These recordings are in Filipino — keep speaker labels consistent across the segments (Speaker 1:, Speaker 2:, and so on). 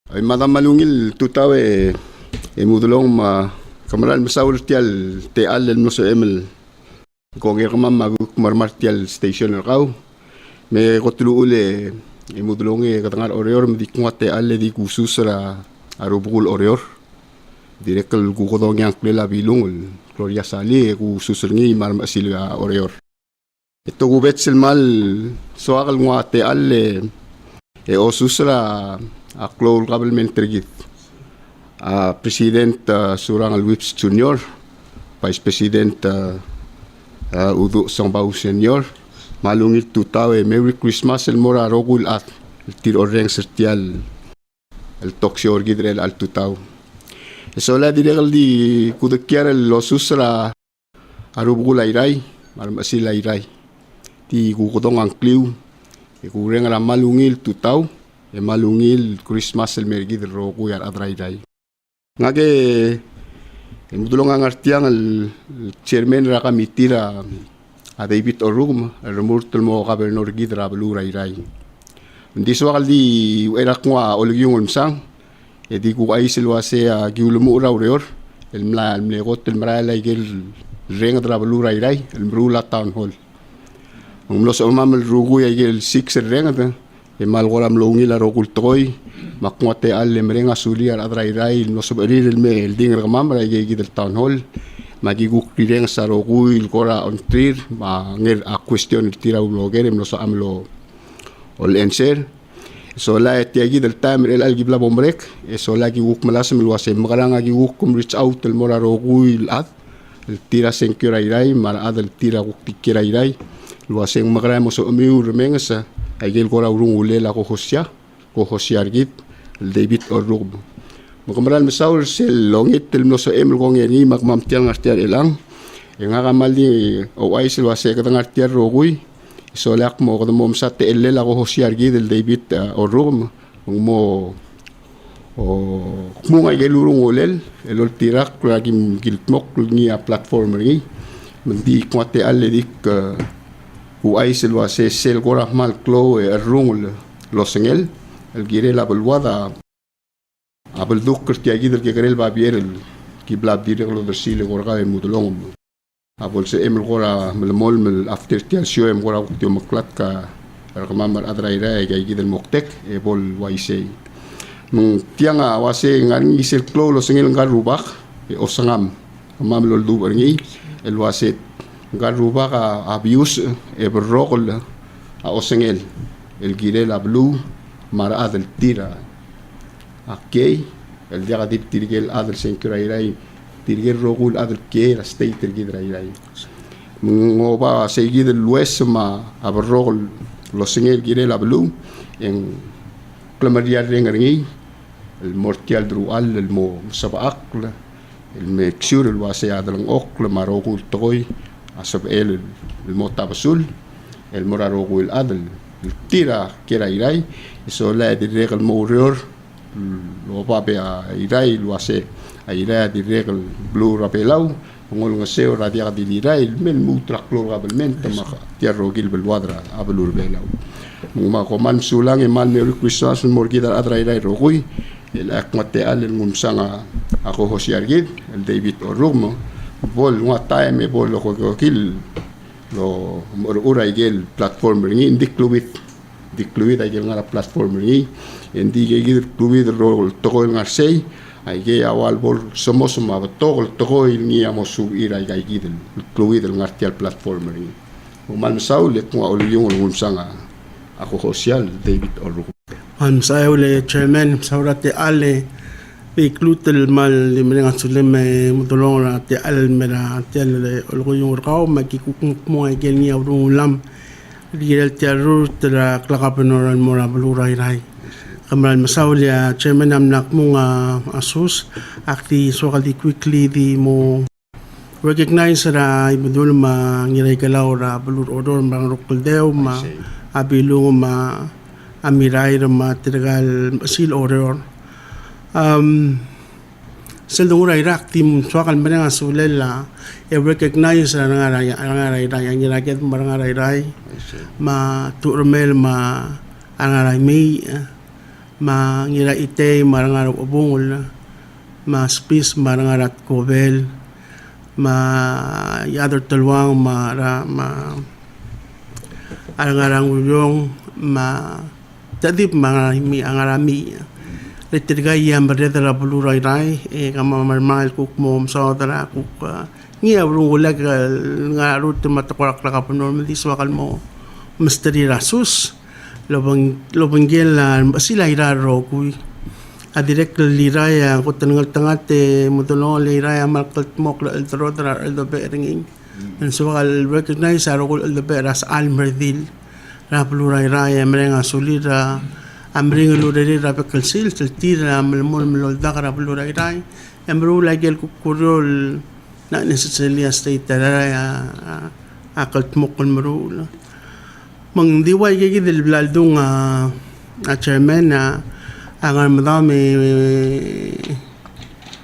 Speaker 1: Ay madam malungil tutaw mudulong kamaran masawul tial teal el muso emel kong kamam maguk marmartial station kaw me kotulu ule mudulong katangar oreor di kuat teal di kusus ra arubul oreor direkal kukodong yang klela bilung Gloria Sali kusus ngi mar masil oreor ito gubet silmal soakal ngwa teal osus ra Aklol Government Trigit, President Surang Alwips Junior, Vice President Udo Sangbao Senior, malungit tutaw Merry Christmas el mora rogul at el tir oreng sertial el toksyor gidrel al tutaw. Esola direkal di kudekyar el losus ra arubgul ayray, marmasil ayray. Ti kukutong ang kliw, ikureng ra malungil tutaw, malungil Christmas el mergi del roku yar adray-day. Ngake mudulong ang artiang el chairman ra committee ra a David Orrum remurtul mo gobernador gidra beluray-ray. Hindi swakal di erak ngwa olyung ulmsang di ku ay silwase giulumu ra ureor el mlekot el maralay gel reng dra beluray-ray el mrula town hall. Umlos umam el rugu ay gel 6 reng malgoram longi la rokultoy makwate al lemrenga suli al adray-ray no soberir el me el dinger gamam ra gi del town hall magiguk direng sa rogul kora on trir ma ngel a question el tira blogger no so amlo ol enser so la etiagi del time el algibla bombrek so la gi wuk malas mel wase magaranga gi wuk kum reach out el mora rogul at el tira senkira-iray mar ad el tira wuk tikira-iray luaseng magaramo so miur mengasa Aigel kora urung ule la ko hosiargit el David Orrug. Magkamaran masaul sel longit tel no so emel kong ni magmamtiang artiar elang. Nga kamal di o ay sel wase katang artiar rogui. So lak mo kada mo sa tel la ko hosiargit el David Orrug mo kung ay gelurung ulel elol tirak lagim giltmok ni a platform ri. Mandi kwate aledik ay silwa se sel gorah mal klo rung losengel el gire la belwada abel dukker tiagi del gerel babier el kiblab dire lo versile gorga mudlong abol se emel gora melmol mel after tial show em gora tio maklat ka ramamar adraira ga gidel moktek e bol waise mung tianga wase ngan isel klo losengel ngar rubak e osangam mamlol du ngi el wase Garuba ka abuse berrokol a osengel el gire la blue mara adel tira akay el dia kadip tirgel adel senkirairai tirgel rogul adel ke la state tirgidrai ngoba seguid el west ma aberrokol losengel gire la blue en clamaria rengarngi el mortial drual el mo sabaak el mexure el wase adel ok marogul toy asab el mota basul el moraro el adel el tira kera irai so la de regel morir lo pape a irai lo ase a irai de regel blue rapelau ngol ngaseo radia di irai men mutra klorabelmente ma tierro gil bel wadra abelur belau ma koman sulang e mal me Christmas morgida adra irai rogui el akmate al ngumsanga ako hosiargid el David Orrugmo bol nga time bol ko kil lo ura igel platform ringi dikluit igel nga platform ringi endi igel kluit rol tokol nga sei ay awal bol somos ma tokol tokol ni amosu ira igel kluit nga tial platform ringi uman saulet nga uliyong ngumsanga ako social David Orrug
Speaker 2: an saule chairman saurate ale iklutel mal limrenga sulem mutulong ra te al mera te al olgo yung rao makikuk mo ay gel ni awrung lam diel te ru tra klakapenoran mora blurai rai kamran masaulia chairman amnak mo nga asus akti so kaldi quickly di mo recognize ra ibudul ma ngiray kalaw ra blur odor bang rokul deo ma abilung ma amiray ra ma tiragal sil order seldong Iraq tim swakal mereka sulela recognize rangaray ang rakyat marangaray ma turmel ma angaray may mangira ite marangarap ubungol ma space marangarat kobel ma yador tulwang arangarang uyong ma tadip mga mi angarami retirga yang berada la bulurai rai kama marmal kuk mom saudara kuk ngia urungulag ngarut matakorak la kapunor medis wakal mo misteri rasus lobang gela sila iraro kui a direct liraya ko tangal tangate mutulong liraya markalt mok la eldrodra eldobe ringing and so I'll recognize our role of the beras almerdil raplurai raya merenga solida amring lureri rapekal sil tira melmol melol dakara plurai rai emru lagel kukurol na necessarily state raya akalt mok merul mang diway gigi del bladung a chairman na ang madami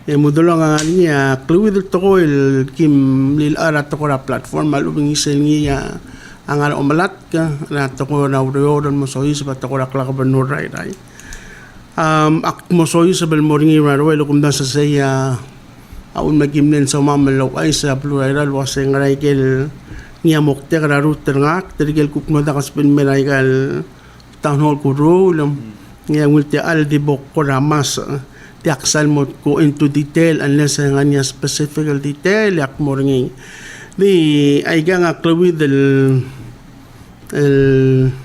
Speaker 2: mudulong ang niya kluwid to il kim lil ara to ra platform malubing isel niya ang ara omalat ka na to ko na urodon mo soy sa to ra klak banur rai ak mo soy sa bel morning ra ro lo kum da sa saya aun magimnen sa mamalo ay sa plural waseng rai kel niya mokte ra rut ngak tergel kukno da kaspin merai gal town hall ko ro niya multi al di bok ko ramas tiaksal mo go into detail unless nga niya specific detail yak mo ringi di ay nga klawi del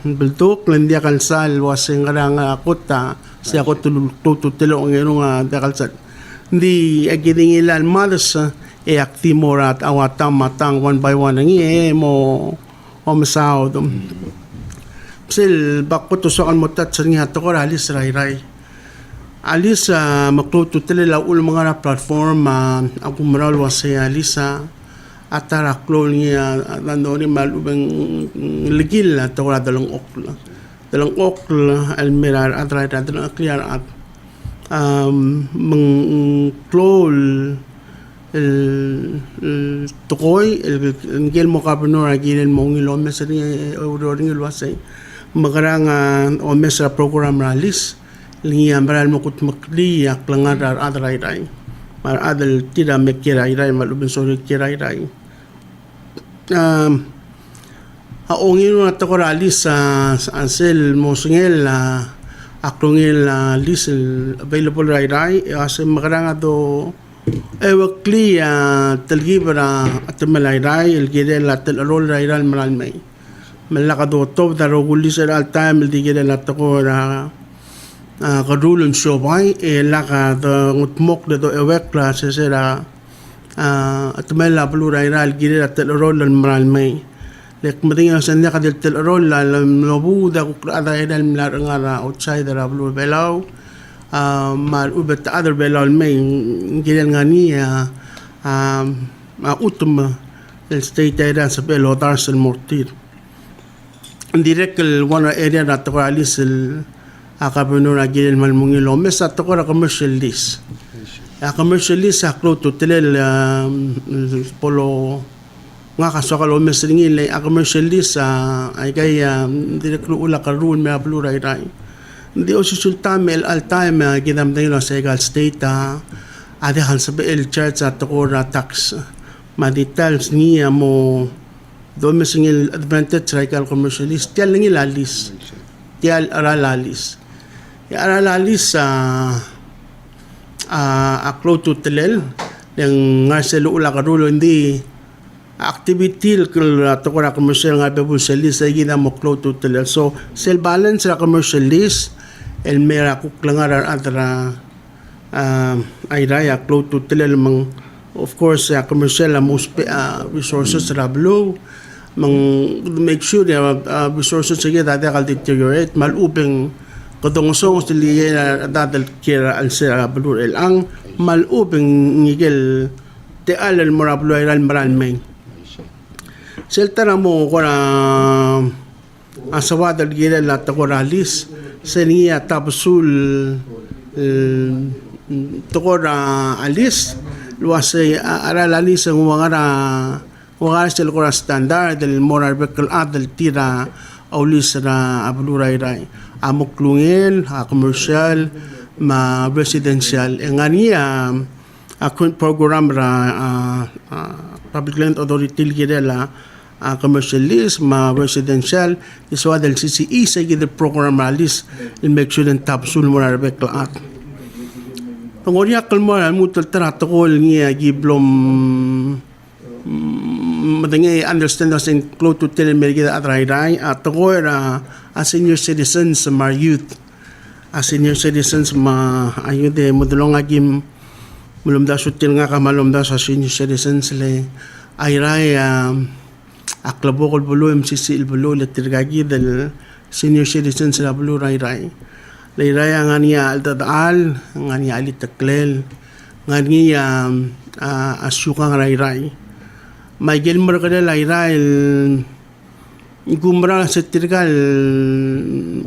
Speaker 2: beltok landia kalsal waseng nga akota siya ko tututilo ngero nga dakalsal di agiding ilan malas akti mo rat awatam matang one by one ngi mo omasaw sil bakot usakan mo tat sa nga to ko alis ray alis makluto tele ul mga platform ako maral wase alisa atara klol niya nandoni malubang ligil to ko dalang okla almirar atray dalang clear at mang klol el tokoy el ngel mo kapno agilin mo ngilom sa ni uroring wase magaranga o mesra program ralis lingi ambral mo kut makli yak langar adrai rai mar adal tira mekirai rai malubin sori kirai rai haongin na takoralis sa ansel mosngel aklongel list available rai as magaranga do ewakli talgibra atmalai rai el gidel atel rol rai ral maral mai malakado top da rogulis al time el digidel atakora kadulun shobay laka the ngutmok de do ewek class sera atmela plural ral gire at rol al maral mai lek madinga sanya kadel tel rol la lobu da ku ada edal mlar ngara outside da blue belau mal ubet other belau mai gire ngani utum el state area sa belo tarsel mortir direct el one area na to alis el akapuno na gilil malmungilo mes at ko commercial list commercial list aklo to telel polo nga kasokal o mes ringil commercial list ay kay direklo ula karun me plural rai hindi o susultam el al time gidam tayo sa egal state ade han sa el charge at ko tax ma details niya mo do mes ringil advantage rai kal commercial list tial ngil alis tial aralalis aralalis aklo to telel yang ngaselo ula karulo hindi activity to ko commercial nga bebul sa list ay gina mo klo to telel so sell balance ra commercial list el mera kuklangar adra ay raya klo to telel mang of course commercial most resources ra blue mang make sure resources sige dati kal deteriorate malupeng kadungusong stiliya dadal kira al sira blur el ang malupeng ngigel te alal morablo al maral may seltara mo ko na asawa dal gira la takoralis seniya tapsul tokora alis luwase aralalis ang mga sel ko standard del moral bekal adal tira aulis na abluray rai amuklungin, commercial, ma residential. Nga niya, current program ra Public Land Authority gidela commercial list, ma residential, iswa del CCE sa gid program ra list in make sure den tapsul mo na rebekla at. Pangorya kalmo mo taltrato ko niya giblom madangay understand us in close to tell me kita atray at ko era a senior citizens ma youth a senior citizens ma ayude modulong agim mulum da sutil nga kamalum da sa senior citizens le ayray aklabo kol bulo MCC il bulo le tirgagi del senior citizens la bulo ray layray nga niya aldadal nga niya alitaklel nga niya asyukang ray may gelmar kada layray gumra sa tirgal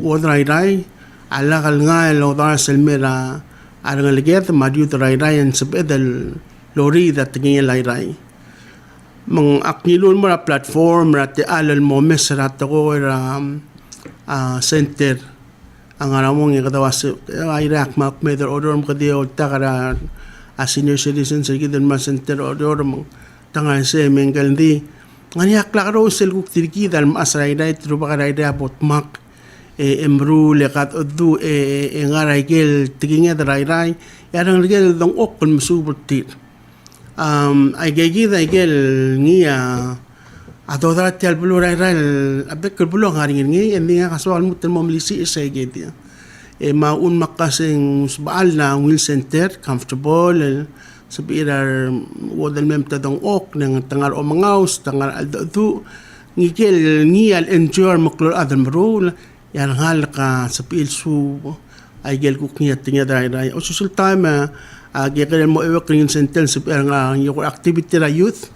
Speaker 2: wadray ala kal nga lo dar selmera arang leget madiut ray en sabedal lori that tingin layray mang aknilon mo platform rat alal mo mesrat ko ra center ang aramong ikatawas Iraq mak meter order mo kadi o takara senior citizens sa gidan ma center order mo tangan se menggal di ngani akla ro sel kuk tirki dal masray dai tru ba dai bot mak emru lekat odu ngaray gel tiginga dai yarang gel dong ok kon musubutit ay gegi dai gel ngia adodra tial bulu rai abek bulu ngaring ngi endi nga kaswal mutel momlisi sa gedi maun makasing subal na will center comfortable sabirar wadal mem tadong ok ng tangar o mangaus tangar aldo ngigel ngial enjoy maklor adan rule yan hal ka sa pilsu ay gel kuk niya tinya dai o susul time gel mo ewak ring center sabirar nga yung activity ra youth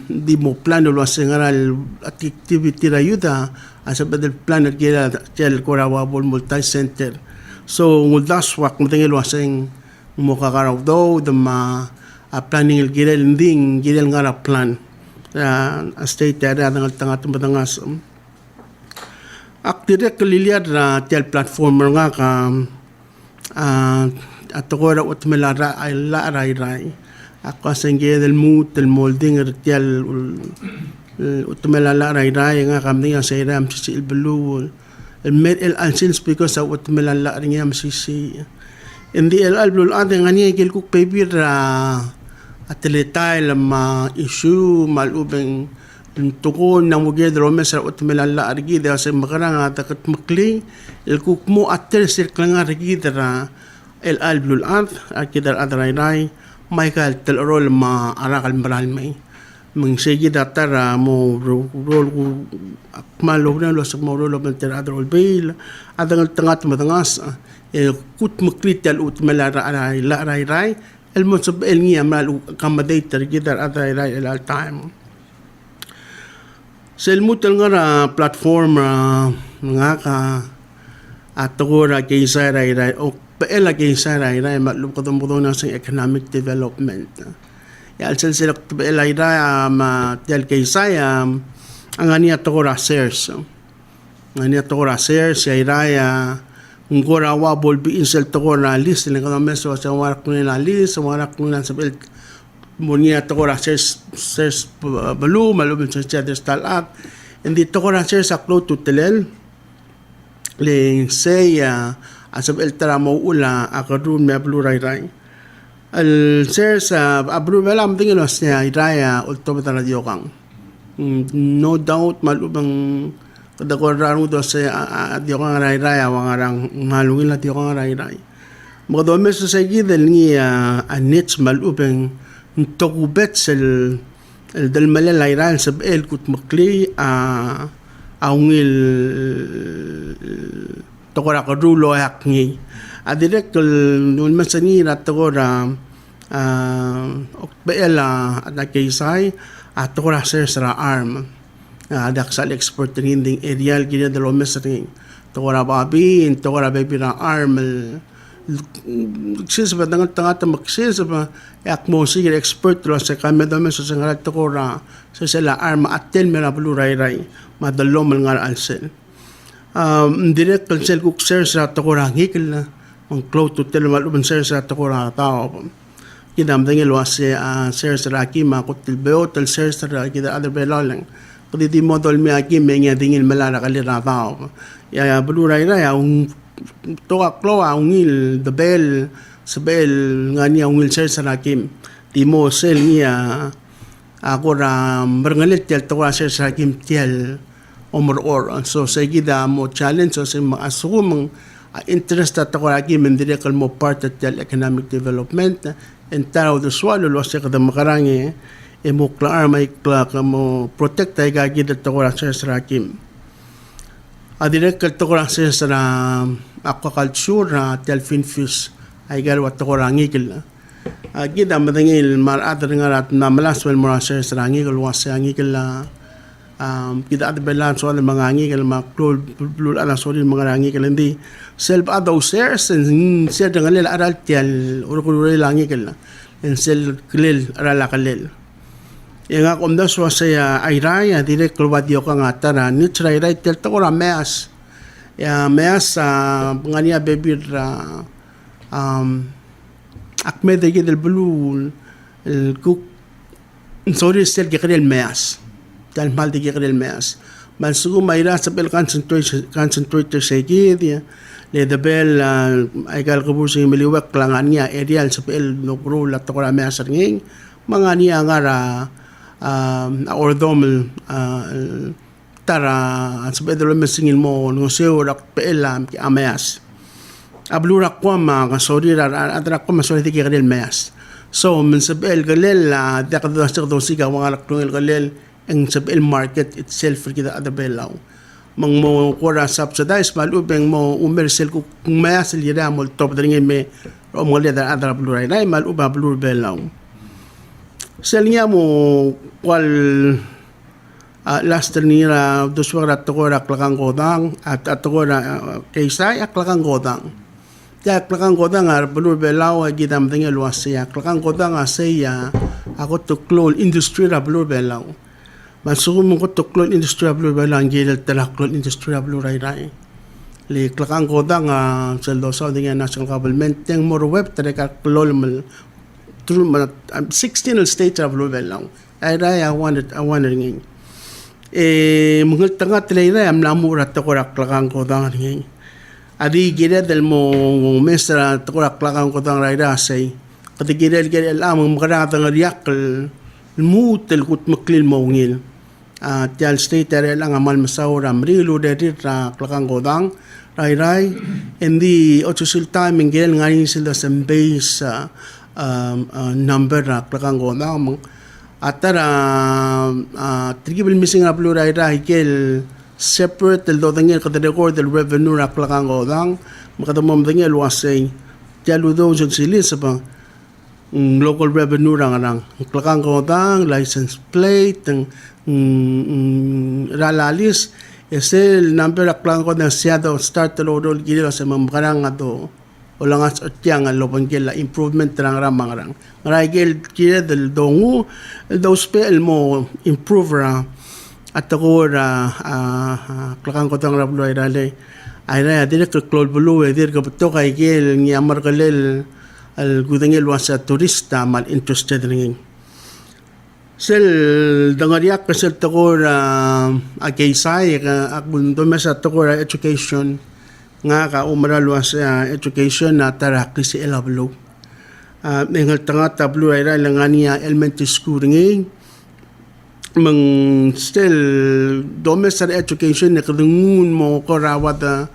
Speaker 2: di mo plano lo sengaral activity ra youth asa badal plan at gel korawa bol multi center so mudas wak matingil waseng mo kakaraw daw the planning il gilel nding gilel nga plan state ada ng tangat batangas akdirek kaliliad na tel platform nga ka atokora utmelara ay rai ako sang gilel mo tel molding tel utmelala rai nga kami nga sa iram si ilbelu el ansins because sa utmelala ring am si hindi el-alblul ate nga niya kilkuk paper ateletay lama issue malubeng tukon na muged rome sa utmelala argi da sa makarang takat makli ilkuk mo atel sirklang argi da el-alblul ate akidar adray Michael telrol ma arakal maral may mangsigi datara mo rol ko akmalog na lo sa mo rol of adrol bail adangal tangat matangas kut makrital ut malara rai el mo sab el ngia mal accommodator gidar atay rai el all time sel mutal nga platform nga ka atogora kay sa rai o paela kay sa rai matlub ko tumudo na sa economic development ya sel paela rai ma tel kay sa ang ani atogora shares ya rai kung korawa bolbi insel to ko na list na kami meso sa warak ko na list sa warak ko na sa belt monia to ko ses balu malubin sa chatestal act hindi to ko na sa close to telen le say asab el tramo ula akadun me blu rai al shares abru melam tingin sa iraya ulto betara diokang no doubt malubang kada ko raro do sa di ko rai awangarang malungin la di ko rai mga do mes sa gidel ni anits malupeng tokubet sel del malalay ran sa el kut makli aungil tokora ko rulo yak ni direct nun masani rat ko ra okbela at kaysay at tokora sa arm daksal export trending aerial gina de lo mesring tokora babi tokora baby na arm sis ba dangal tanga maksis ba yak mo sige expert lo sa kami do mes sa ngalat tokora sa sila arm atel mera blu rai madalo mal ngal alsel direct sel kuk ser sa tokora ngikil na ang close to tel maluban ser sa tokora tao kidam dengel wase ser sa raki ma kutil beo tel ser sa kita other belalang kadi di model mi aki menga dingil malara kalira tao ya buluray na ya un toka klo ungil the bell sa bell ngani ungil ser sa rakim di mo sel niya ako ra merengalit tel tokora ser sa rakim tel omor so sa gida mo challenge so sa asumang interest at ako lagi mendirikal mo part at tel economic development and taraw do swalo lo sa kada makarangi mo klaar may klak mo protect ay gagi at ako sa sarakim direct to ko sa aquaculture tel finfish ay galwa to ko rangi kil gida madangil mar adar ngarat na malaswel mo sa sarangi galwa sa angi kil kita ada belan soal mangangi kalau maklul blul ala soal mangangi kalau hindi self adaw shares and share dengan lel aral tial urkulul langi kalau and sel klil aral kalil yang aku mda so saya airai ya direct keluar dia ka ngatara ni try right tel to ora meas ya meas pengania bebir akmed del blul el cook sorry sel kekrel meas dan mal di kikil meas man sugu maira sa bel concentrator sa gid le the bel ay kal kubur sa miliwak langan niya aerial sa bel no pro la to kora meas nging mga niya ngara ordomel tara sa bel mesingil mo no seurak pelam ki ameas ablura kwama ka sorira adra kwama sorira di kikil meas so men sa bel galel dakdo sa dosika mga raktul galel ang sa market itself kita ada belaw mang mo kora subsidize malubeng mo umersel kung maya sel yada mo top dring me o mo leda adra bluray na maluba blur belaw sel niya mo kwal last nira doswara tokora klakang godang at tokora kaysay klakang godang ya klakang godang ar blur belaw gidam ding luasya klakang godang asaya ako to clone industry ra blur belaw masuk mo ko tuklon industrial blue balang gilal talaklon industrial blue rai li klakang kodang sa losa dengan national government yang more web talaga klol mal through 16 states of blue balang ay I wanted nging mungil tanga tlayra am lamura to ko klakang kodang nging adi gila del mo mesra to ko klakang kodang rai say kati gila amang makarata ng riakal mutel kut maklil mo ngil tial state area lang amal masawra mrilo deti ra klakang godang rai hindi ochusul time ngel ngani sila sa base number ra klakang godang atara tribal missing up lo rai kel separate el dodangel kada record del revenue ra klakang godang makadamom dangel wasay tial do jud sili sa bang local revenue rang klakang godang license plate ralalis el number aklang ko ng siyado start to load gila sa mamkarang ato o lang at tiyang lopon gila improvement rang ramang rang maragil gila del dongu dos pel mo improve ra at ako ra klakang ko tang rablo ay rale ay ra direct cloud blue dir ka to kay gil ni amar kalel al gudangil wasa turista mal interested ring sel dangariak kasel takor agaysay akbun do mesa takor education nga ka umaralwa sa education na tarakli si elablo nengal tanga tablo ay langania elementary school nging mang still do mesa education na kadungun mo ko rawat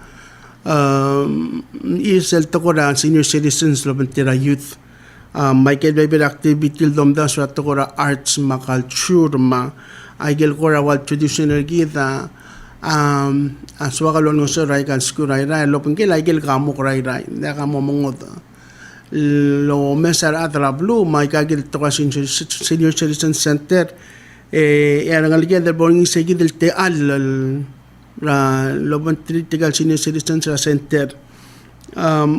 Speaker 2: isel takor senior citizens lobantira youth Michael Baby activity domda sa tokora arts ma culture ma aigel kora wal traditional kita aswa kalon ngo sa rai kan skurai rai lopin ke aigel kamo rai na kamo mongot lo mesar atra blue mai kagil to senior citizen center era ngaligel del boning segi del te al lo trigal senior citizen center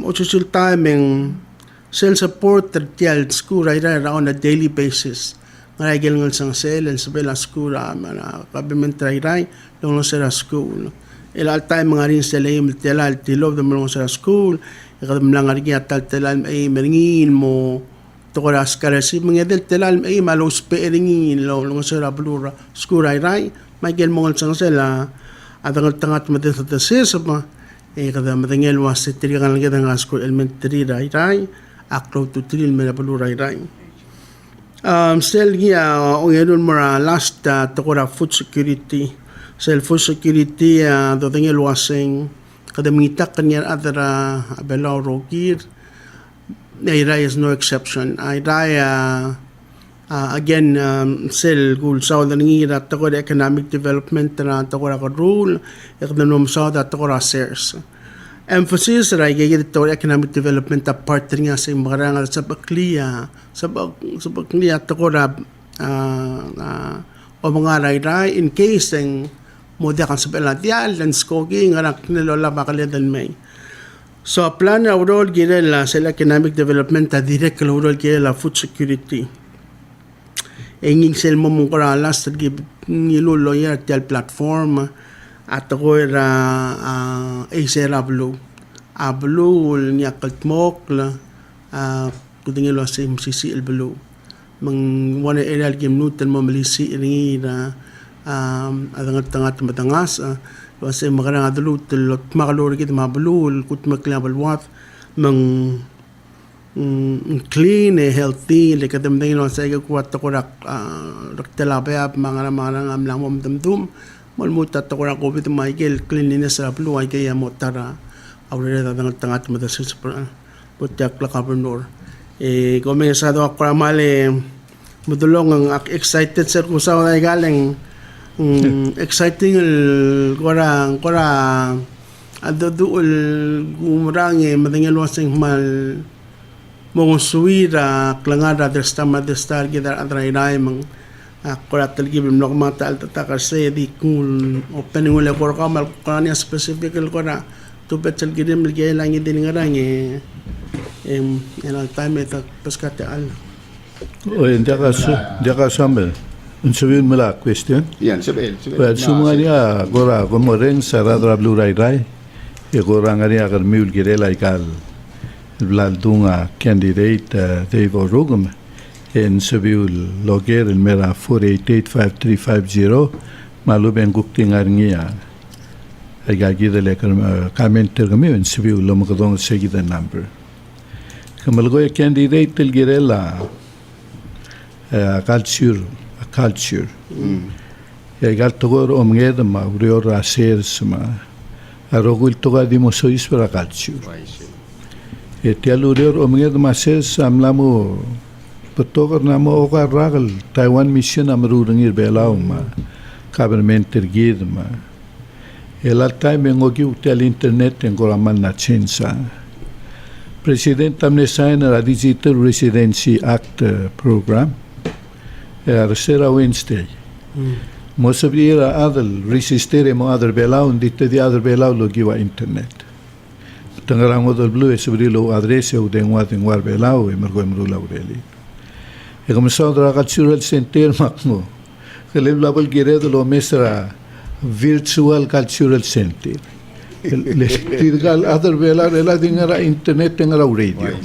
Speaker 2: ochusul timing sel support tertial school right on a daily basis maragil ng sang sel and sa bela school mana government rai long sa school ila time mga rin sila yung tilal tilov na mga sa school ikadam lang rin atal tilal ay meringin mo to ko ras karasi mga del tilal ay malos peringin lo sa blura school rai Michael mongol sang sila at ang tangat mati sa tesis pa kada matengel was tirikan lang kita ng school elementary rai akro to tril mena blura rai still o yun mura last to ko food security food security dating ilwasing kadamitak kanya adara abelaw rogir Ira is no exception. Ira again sel gul sa da ngira to ko economic development na to ko rule economic sa da to ko shares emphasis ra gigit to economic development a part nga sa mga sa bakliya to ko o mga ray in case mo dia kan sabela dia dan skogi ngarak nilola bakalidan may so plan na overall girela sa economic development ta direct la overall girela food security enging sel mo mong karalas gi nilulo ya tel platform at ko ra isera blue nya kaltmok la kudingelo sa MCC el blue mang wana area gimnutan mo malisi ringi na adangat matangas kasi makarang adalut makalori kita mabulul kut maklabalwat mang clean healthy lekadam dingin sa iga kuat to korak raktelabaya mga amlang mo damdum malmuta to korak covid Michael cleanliness sa bulu ay kaya mo tara awre adangat matasis putyak la kabernor komensado ako male mudulong ang excited sir kung saan ay galing exciting kora ado duol gumrange madangel wasing mal mong suwira klangada destar gidar adray mang kora talgi bimlok mata alta kasi di kung opening ule kora kamal kanya specific kora to betel gidim ligay lang din ngarang time ita paskate al
Speaker 3: oye dia ka sambel sabihin mo la question
Speaker 1: Yan, sabihin.
Speaker 3: well sumanga niya gora como ren sarada blue rai e gora ngari agar miul girela ikal bladunga candidate Dave Rugum en sabiul loger en mera 4885350 maluben gukting arngia ay gagida lekar commenter kami en sabiul lo makadong segida number kamalgo candidate tel girela culture gal togor omnged ma urior raser ma arogul toga di mo sois para culture tial urior omnged ma ses amlamu petogar namo oka ragal Taiwan mission amrurungir belau ma government tergid ma ela time ngogi utel internet ngoraman na chensa president amne sign a digital residency act program Será Wednesday. Most of the other resistere mo other belau dito di other belau lo giwa internet. Tangarang other blue es brilo adrese o dengwa belau e mergo emrula ureli. E comenzó a cultural center makmo. Keleb label giredo lo mesra virtual cultural center. Les tirgal other belau ela dingara internet tengara radio.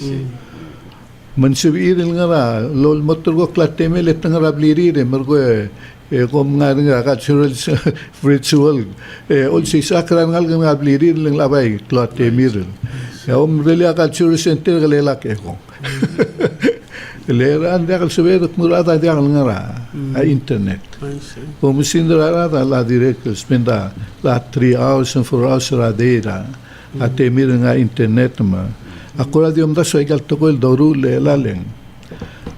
Speaker 3: Mansubir nga lol motor ko klateme let nga rabliri mergo kom nga cultural virtual all si sakran nga rabliri lang labay klateme reli cultural center galela ke ko lera anda kal subet murada dia nga internet kom sindra la direct spenda la 3 hours and 4 hours radera atemir nga internet ma Akura di omda so igal toko el doru le laleng.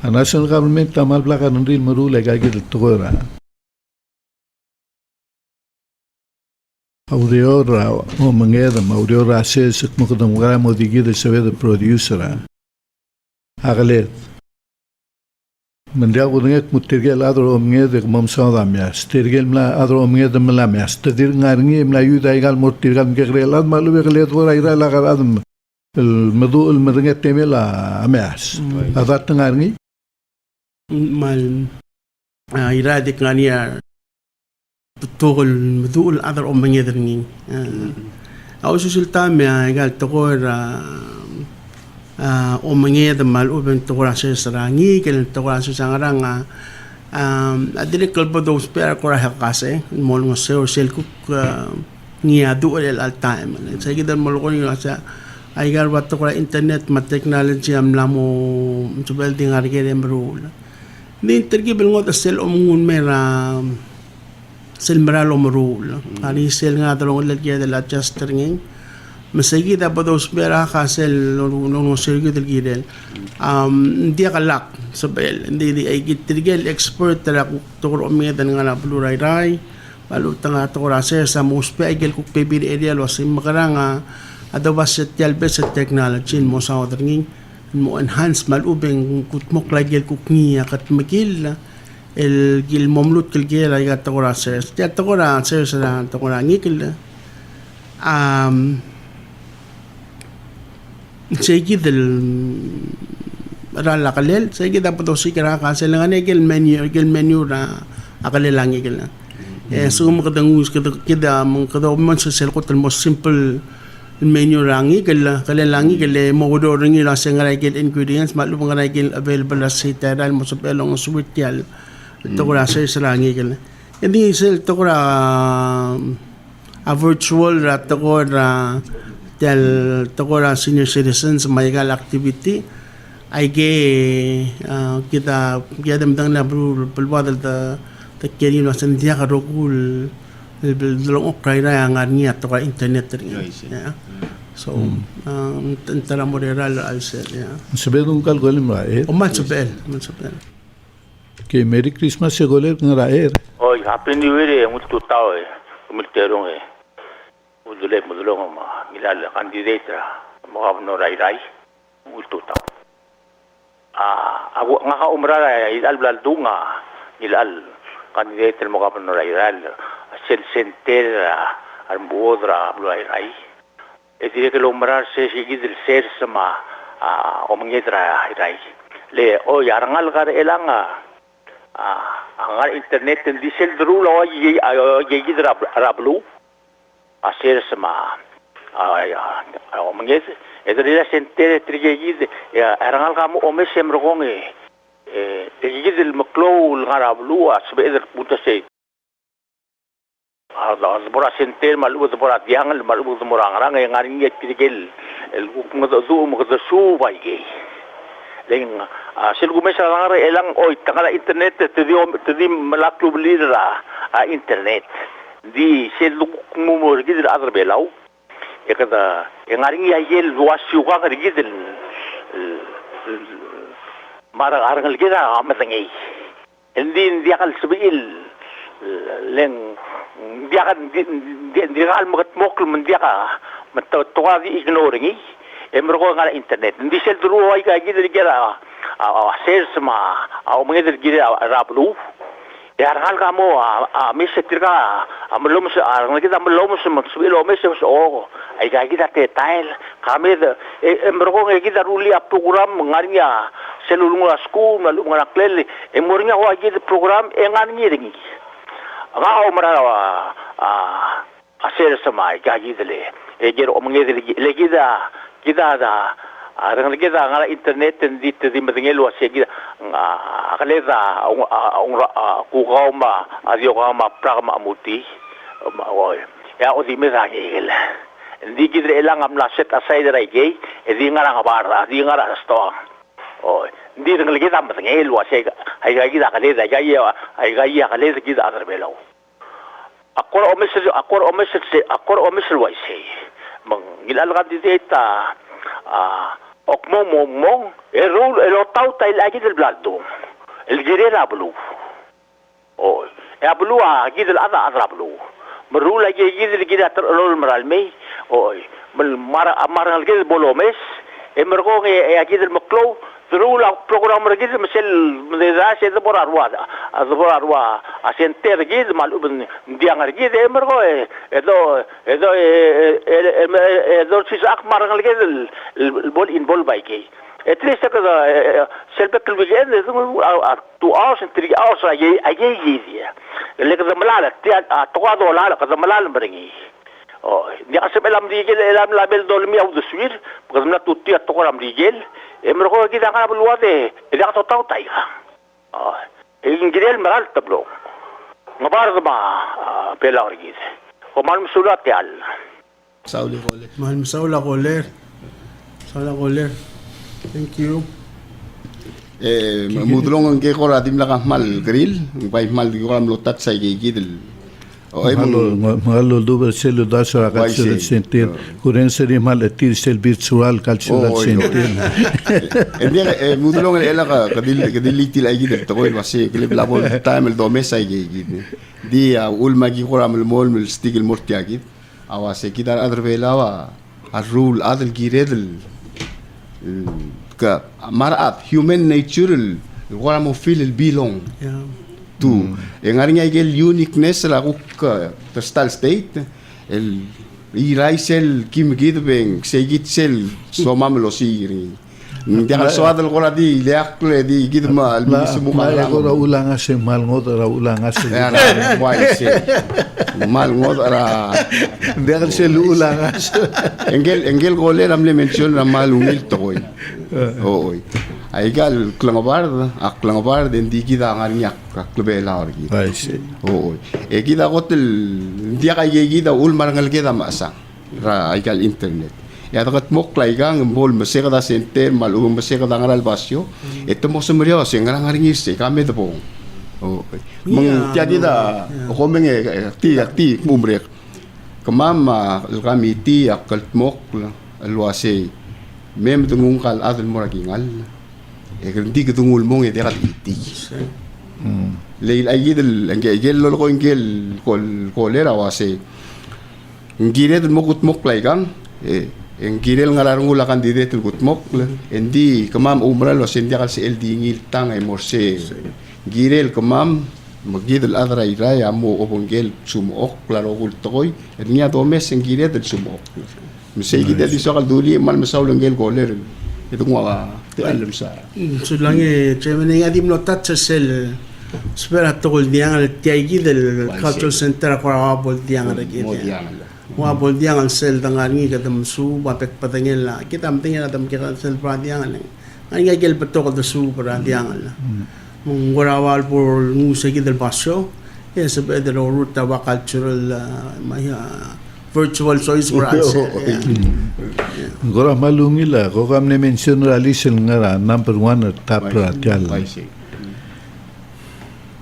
Speaker 3: A national government tamal blaka nandil maru le gagil toko ra. Aureora o mangedam aureora ses mo kadam gara mo digid se ve producer. Aglet. Mandia gudnget mutirgel adro mngede mom sa damya. Stirgel mla adro mngede mla mya. Stadir ngarngi mla yuda igal mortirgam gegrelad malu beglet gora ira la garadam. الموضوع المدنية تميل أماس هذا تنارني
Speaker 2: mal iradik ngania tutugol madul other o mangedring au susulta me gal tokor o manged mal uben tokora se sarangi kel tokora se sangaranga adile kalbo do spare kora hakase mol ngo sel kuk ni adu el al time sa gidan mol ko ni sa ay gar wat tokora internet ma technology am lamo subel dingar gere mrul ni tergi belngot sel omungun mera sel meralo merul ani sel nga dalong lagya de la adjuster ngin masagi da bodos bera ka sel no sergi del gidel dia kalak sabel hindi di ay gitrigel expert tala tokor omedan nga na plurai rai balu tanga tokor ase sa muspe ay gel kuk pebir area lo sim makaranga adabas set yalbes technology mo sa ngin mo enhance malubeng kutmok lagel kuk niya kat makil el gil momlut kel gel ay tokor ase ya tokor ase sa tokor ngikil segi del rala kalel segi dapat dosi kira kasel ngane gel menu ra akalelangi gel so mo kadangus kita mengkado man sa sel ko tel most simple menu rangi gel kalelangi gel mo do ringi la sengara gel ingredients malu ngara gel available la sita dal mo sa pelong sweet yal to ko sa rangi gel hindi sel to ko a virtual ra to ko ra tel tokora senior citizens maygal activity ay kita dam na bru pelwadal ta keri no sandia ka rogul long okray ra ang niya to ka internet rin so tara moderal alser
Speaker 3: sabel un kal golim raer
Speaker 2: o man sabel
Speaker 3: que merry christmas se goler ng raer
Speaker 4: oi happy new year muito tao multerong mudulong milal candidate mo no rai muito tao ako nga ka umrara ilal bladunga ilal candidate mo no rai sel center al bodra rai e dire che l'umrar se sigidil ser sama o mangedra rai le o yarangal kar elanga angar internet di sel dru lo yigidra rablu aser sama mengez edria sentere trigegid arangal kamu omesem rogonge egid el maklo ngarablu asbe butase azbora senter malu azbora diangal malu azbora ngarang ngaring trigel el ngado mo su baige leng silgu mesa ngar elang oi tangala internet tedi malaklu blira internet di selu kumur gidil adar belau ekada ngaring ya yel wasiu ka gidil mara arangal gida amatangi endin dia kal sebil leng dia kan dia kal magat mokul men dia ka matowa di ignoringi emro ngala internet di sel dru ay ka gidil gida sales ma au mengedil gida rablu yar hal kamu mis setirka amelom se arang kita amelom se maksudilo mes o ai kita detail kami emro kita ruli program ngarinya selulunga school malu ngara klel emornya wa kita program engani ringi nga omra aser sama gidele ejer omngedele kita da arang kita ngala internet di madingelo asegi akaleza ku gauma adio gauma pragma muti ya odi mezagel ndi gidre elang amla set aside raige edi ngara ngabara di ngara sto ndi ngel kita madingelo asega ay gida akaleza ay akaleza gida aderbelo akor omisel waise mang gilal kadita okmong erol elotau tai lagi del blado el girera blu ya blu gidel ada blu meru lagi gidel gida terol meralme mar gidel bolomes emergo ya gidel maklo terula program gidel mesel meza se borarwa asenter gidel malu diangar gidel emergo edo sisak mar gidel bol involve baike At least selbekkel weekend 2 hours and 3 hours ayay le ka malala tokado lala ka malala bringi di ka sebelam rigel elam label dolmi au de suir because na tutti tokoram rigel emro ko kita kana bulwate di ka totau tai ingirel maral tablo mabar ma pela orgis o malum sulat yal
Speaker 1: Sauli Kole.
Speaker 2: Mahal mo Saula Coller. Saula Coller. Thank you.
Speaker 1: Mudulong ang kay Kora dim lang mal grill, bay mal di ko lotat sa gigidel. O ay
Speaker 3: Malo duber selo da sora cultural center. Kuren seri mal etir sel virtual cultural center.
Speaker 1: Hindi mudulong ela ka kadilitil ay gidel to ko kasi kilib labol time el domes ay gigid. Di ul magi Kora mal mol mil stigil mortiagid. Awase kidar adrvelawa a rule adel giredel ka marat human natural wala mo feel el belong
Speaker 2: Yeah.
Speaker 1: to engari nga el uniqueness la ka postal state el iraisel kim gidbeng segit sel so mamlo siri hindi ka so adel ko di leakle di gidma al mismo
Speaker 3: Mala ko ra ulang ase mal ngot ra ulang ase.
Speaker 1: era why say mal ngod ara
Speaker 3: Hindi ka sel ulang ase.
Speaker 1: engel gole ramle mention na malungil to koy oy ay gal klangbar den di kita ngarnyak ka klubela orgi
Speaker 3: I see.
Speaker 1: oy e kita hotel di ka gida ul marangal kita masa ra ay gal internet ya takat mok lay gang bol maseka da center malum maseka da ngaral basyo ito mo sumriyo sing ngaringis kami to pong oy mang tiadi da ko menge ti mumrek kamama kami ti akal mok alwase mem tungung kal adul moragingal e hindi ketungul mong e dekat iti leil ayidel engel lo ko engel kolera wase ngire mo kutmok lay gang en girel ngalarong ulakan dire tul gutmok endi kamam umral was endi kal si el dingil tang ay morse girel kamam magidel adra iray amo obongel sumuok klaro kultoy et nya domes en girel del sumuok misay gidel di sokal duli mal masawlang gel goler ito nga te alam sa
Speaker 2: So lang chairman nga di mo tat sa sel. Spera tokol diang al tiagi del cultural center ko abol diang al
Speaker 1: mo
Speaker 2: gid.
Speaker 1: diyan
Speaker 2: Wabol diang al sel dangar ngi kadam su bapek patangel la. Kita amtingel adam kira sel pra diang al. Ang nga gel patok da su pra diang al. Mung warawal por ngusa gid del pasyo. Yes, sabi del ruta wa cultural virtual choice for us.
Speaker 3: Gora malungila ko kam ne mention ra lisel ngara number 1 at top ra tial.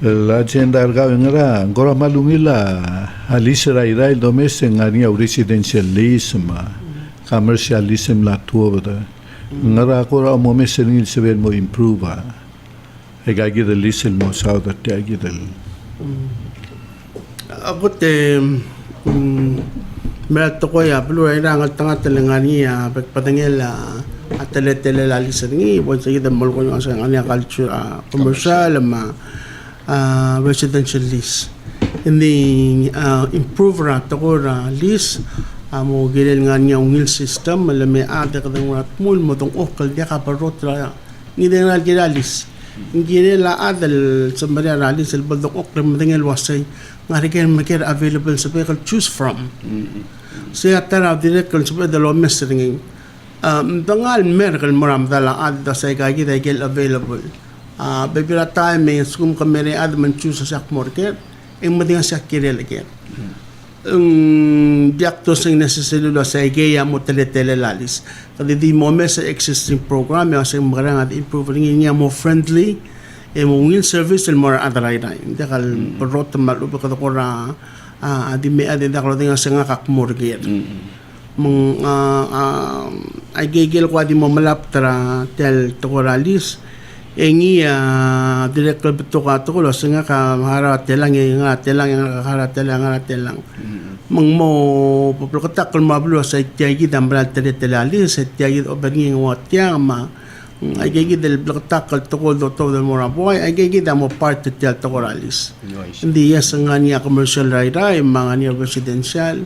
Speaker 3: La agenda arga ngara gora malungila alisera irai domestic ngani residential lease ma commercialism la tuoda. Ngara ko ra mo mesenil seven mo improve. Ay gagi the lisel mo sa da tiagi del.
Speaker 2: Abot merat ko ya pelu ay rangal tanga telengani ya patangel atele la lisengi bon sa gid mol ko sa ngani culture commercial ma residential lease ini improve ra to lease amo gilel ngani ungil system malame ada kadang rat mul mo tong okal dia ka parot ra ni den ra gilalis gilel la adal sambari ra lis el baldok okal madengel wasay ngari ken maker available sa pe choose from saya tara direct kan sebab dalam messaging dangal merkel moram dala ad da sai kagi da gel available bebira time may skum kamere ad man choose sa market em madinga sa kirel again diakto sing necessary lo sai gaya mo tele lalis kadi di mo sa existing program ya sing marang at improving niya mo friendly e mo win service el more adray na dakal rot malu ko ko ra di me ade daklo tinga senga kak morgir mong ay gigil ko di mo malap tra tel tokoralis engi director beto ka to ko senga ka hara telang nga telang hara telang mong mo poplokatak ko mablo sa tiagi dambral telalis sa tiagi oberning wat ma ay gigi del blokatak to ko do to del mora boy ay gigi da mo part tel tokoralis hindi yes nga niya commercial ride mga niya residential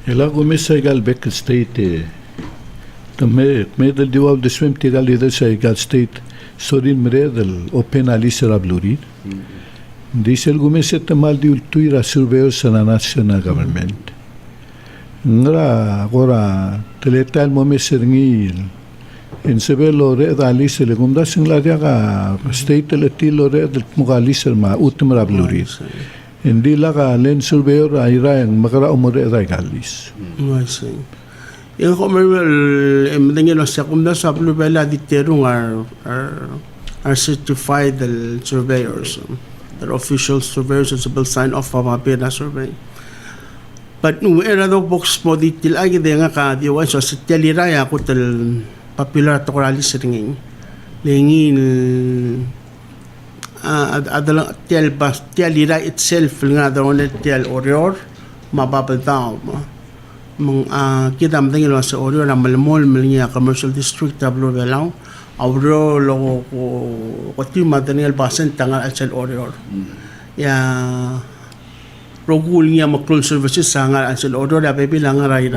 Speaker 3: Ela gumisa gal back state Me del diwaw de swim tigal ida sa igal state sorin mre del open alisera blurid. Dice el gumeset mal di ultuira surveyor sa na national government. Ngra agora teleta el momeser ngil. En sebelo re da alisera le gumda sing la diaga state le tilo re del mugalisera ma utmra blurid. Hindi laga len surveyor ayra ang magara umore da galis.
Speaker 2: I see. Yung commercial, emdengin o siya kung nasa plubela di terung are certified surveyors. They're official surveyors who will sign off of a pena survey. But nung era daw box mo di tilagi di nga ka diwan so sa tialiraya ko tal popular to koralis ringing. Lingin adalang tialira itself nga daw na tial orior mababal daw kita mending lo sa Oreo na malmol malnya commercial district tablo belang awro lo ko tim Daniel Basen tangal al Oreo ya rogul niya maklul services sangal al Oreo da bilang ray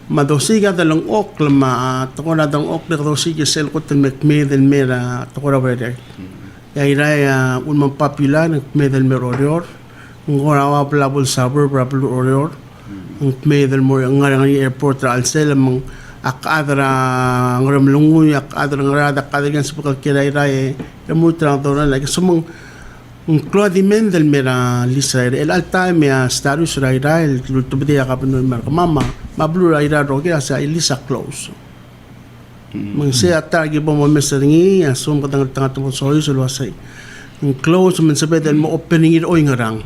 Speaker 2: madosi ga dalang ok lama to ko na dang ok de dosi ke sel ko ten mekmeden mera to ko ra ya ira un man popular mekmeden mer Oreo ngora wa blabul suburb blabul Oreo ang medal mo ang ngarang airport ra alsel mang akadra ngaram lungu akadra ngarada kadrigan sa pagkiray-ray mutra to na like sumang Claude Mendel mera lisrael el altime ya status ray-ray luto biya ka pano mama mablu ray-ray roge sa Elisa close mang siya tagi bo mo meseringi asum kadang tanga to soy so wasay close man sa bedel mo opening it oy ngarang